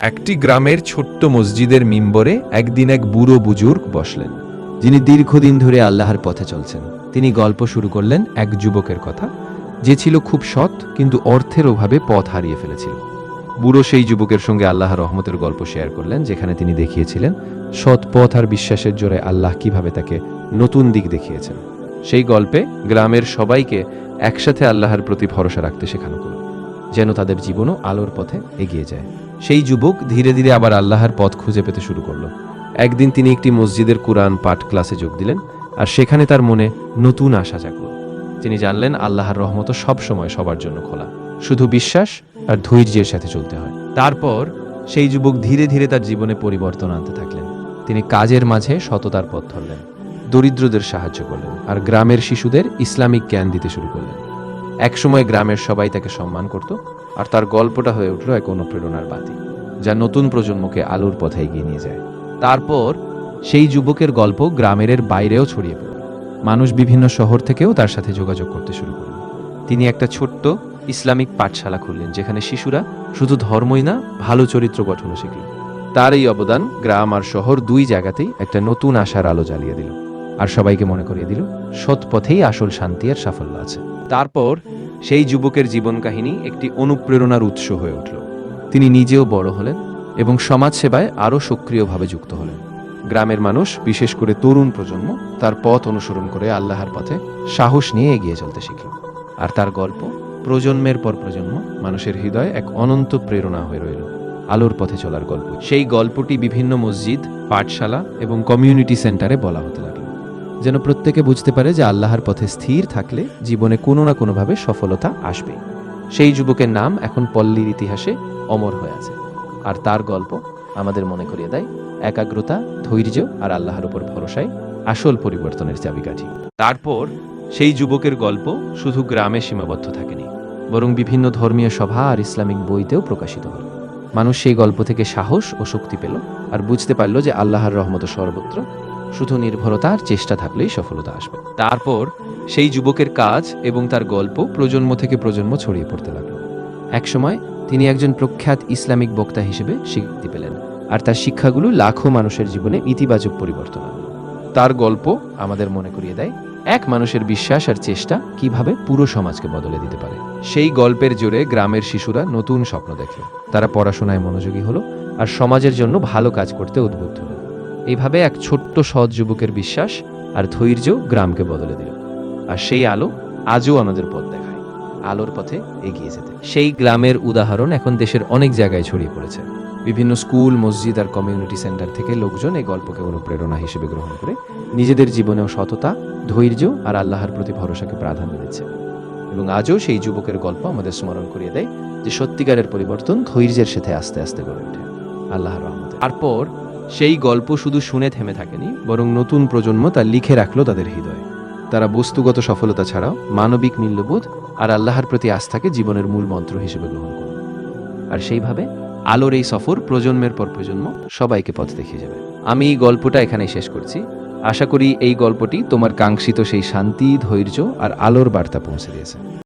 একটি গ্রামের ছোট্ট মসজিদের মিম্বরে একদিন এক বুড়ো বুজুর্গ বসলেন, যিনি দীর্ঘদিন ধরে আল্লাহর পথে চলছেন। তিনি গল্প শুরু করলেন এক যুবকের কথা, যে ছিল খুব সৎ কিন্তু অর্থের অভাবে পথ হারিয়ে ফেলেছিল। বুড়ো সেই যুবকের সঙ্গে আল্লাহর রহমতের গল্প শেয়ার করলেন, যেখানে তিনি দেখিয়েছিলেন সৎ পথ আর বিশ্বাসের জোরে আল্লাহ কিভাবে তাকে নতুন দিক দেখিয়েছেন। সেই গল্পে গ্রামের সবাইকে একসাথে আল্লাহর প্রতি ভরসা রাখতে শেখানো হলো, যেন তাদের জীবনও আলোর পথে এগিয়ে যায়। সেই যুবক ধীরে ধীরে আবার আল্লাহর পথ খুঁজে পেতে শুরু করলো। একদিন তিনি একটি মসজিদের কুরআন পাঠ ক্লাসে যোগ দিলেন, আর সেখানে তার মনে নতুন আশা জাগল। তিনি জানলেন আল্লাহর রহমত সব সময় সবার জন্য খোলা, শুধু বিশ্বাস আর ধৈর্যের সাথে চলতে হয়। তারপর সেই যুবক ধীরে ধীরে তার জীবনে পরিবর্তন আনতে থাকলেন। তিনি কাজের মাঝে সততার পথ ধরলেন, দরিদ্রদের সাহায্য করলেন, আর গ্রামের শিশুদের ইসলামিক জ্ঞান দিতে শুরু করলেন। একসময় গ্রামের সবাই তাকে সম্মান করত, আর তার গল্পটা হয়ে উঠল এক অনুপ্রেরণার বাতি, যা নতুন প্রজন্মকে আলোর পথে এগিয়ে নিয়ে যায়। তারপর সেই যুবকের গল্প গ্রামের বাইরেও ছড়িয়ে পড়ল। মানুষ বিভিন্ন শহর থেকেও তার সাথে যোগাযোগ করতে শুরু করল। তিনি একটা ছোট্ট ইসলামিক পাঠশালা খুললেন, যেখানে শিশুরা শুধু ধর্মই না, ভালো চরিত্র গঠনও শিখল। তার এই অবদান গ্রাম আর শহর দুই জায়গাতেই একটা নতুন আশার আলো জ্বালিয়ে দিল, আর সবাইকে মনে করিয়ে দিল সৎ পথেই আসল শান্তি আর সাফল্য আছে। তারপর সেই যুবকের জীবন কাহিনী একটি অনুপ্রেরণার উৎস হয়ে উঠল। তিনি নিজেও বড় হলেন এবং সমাজ সেবায় আরও সক্রিয়ভাবে যুক্ত হলেন। গ্রামের মানুষ, বিশেষ করে তরুণ প্রজন্ম, তার পথ অনুসরণ করে আল্লাহর পথে সাহস নিয়ে এগিয়ে চলতে শিখল। আর তার গল্প প্রজন্মের পর প্রজন্ম মানুষের হৃদয়ে এক অনন্ত প্রেরণা হয়ে রইল, আলোর পথে চলার গল্প। সেই গল্পটি বিভিন্ন মসজিদ, পাঠশালা এবং কমিউনিটি সেন্টারে বলা হতে লাগলো, যেন প্রত্যেকে বুঝতে পারে যে আল্লাহর পথে স্থির থাকলে জীবনে কোনো না কোনোভাবে সফলতা আসবে। সেই যুবকের নাম এখন পল্লীর ইতিহাসে অমর হয়ে আছে, আর তার গল্প আমাদের মনে করিয়ে দেয় একাগ্রতা, ধৈর্য আর আল্লাহর উপর ভরসায় আসল পরিবর্তনের চাবিকাঠি। তারপর সেই যুবকের গল্প শুধু গ্রামে সীমাবদ্ধ থাকেনি, বরং বিভিন্ন ধর্মীয় সভা আর ইসলামিক বইতেও প্রকাশিত হল। মানুষ সেই গল্প থেকে সাহস ও শক্তি পেল, আর বুঝতে পারল যে আল্লাহর রহমত সর্বত্র, শুধু নির্ভরতা আর চেষ্টা থাকলেই সফলতা আসবে। তারপর সেই যুবকের কাজ এবং তার গল্প প্রজন্ম থেকে প্রজন্ম ছড়িয়ে পড়তে লাগলো। একসময় তিনি একজন প্রখ্যাত ইসলামিক বক্তা হিসেবে স্বীকৃতি পেলেন, আর তার শিক্ষাগুলো লাখো মানুষের জীবনে ইতিবাচক পরিবর্তন আনল। তার গল্প আমাদের মনে করিয়ে দেয় এক মানুষের বিশ্বাস আর চেষ্টা কিভাবে পুরো সমাজকে বদলে দিতে পারে। সেই গল্পের জোরে গ্রামের শিশুরা নতুন স্বপ্ন দেখল, তারা পড়াশোনায় মনোযোগী হলো আর সমাজের জন্য ভালো কাজ করতে উদ্বুদ্ধ হলো। এইভাবে এক ছোট্ট সৎ যুবকের বিশ্বাস আর ধৈর্য গ্রামকে বদলে দিল, আর সেই আলো আজও আমাদের পথ দেখায় আলোর পথে এগিয়ে যেতে। সেই গ্রামের উদাহরণ এখন দেশের অনেক জায়গায় ছড়িয়ে পড়েছে। বিভিন্ন স্কুল, মসজিদ আর কমিউনিটি সেন্টার থেকে লোকজন এই গল্পকে অনুপ্রেরণা হিসেবে গ্রহণ করে নিজেদের জীবনেও সততা, ধৈর্য আর আল্লাহর প্রতি ভরসাকে প্রাধান্য দিচ্ছে। এবং আজও সেই যুবকের গল্প আমাদের স্মরণ করিয়ে দেয় যে সত্যিকারের পরিবর্তন ধৈর্যের সাথে আস্তে আস্তে গড়ে ওঠে আল্লাহর রহমতে। তারপর সেই গল্প শুধু শুনে থেমে থাকেনি, বরং নতুন প্রজন্ম তা লিখে রাখলো তাদের হৃদয়ে। তারা বস্তুগত সফলতা ছাড়াও মানবিক মূল্যবোধ আর আল্লাহর প্রতি আস্থাকে জীবনের মূল মন্ত্র হিসেবে গ্রহণ করল। আর সেইভাবে আলোর এই সফর প্রজন্মের পর প্রজন্ম সবাইকে পথ দেখিয়ে যাবে। আমি এই গল্পটা এখানেই শেষ করছি। আশা করি এই গল্পটি তোমার কাঙ্ক্ষিত সেই শান্তি, ধৈর্য আর আলোর বার্তা পৌঁছে দিয়েছে।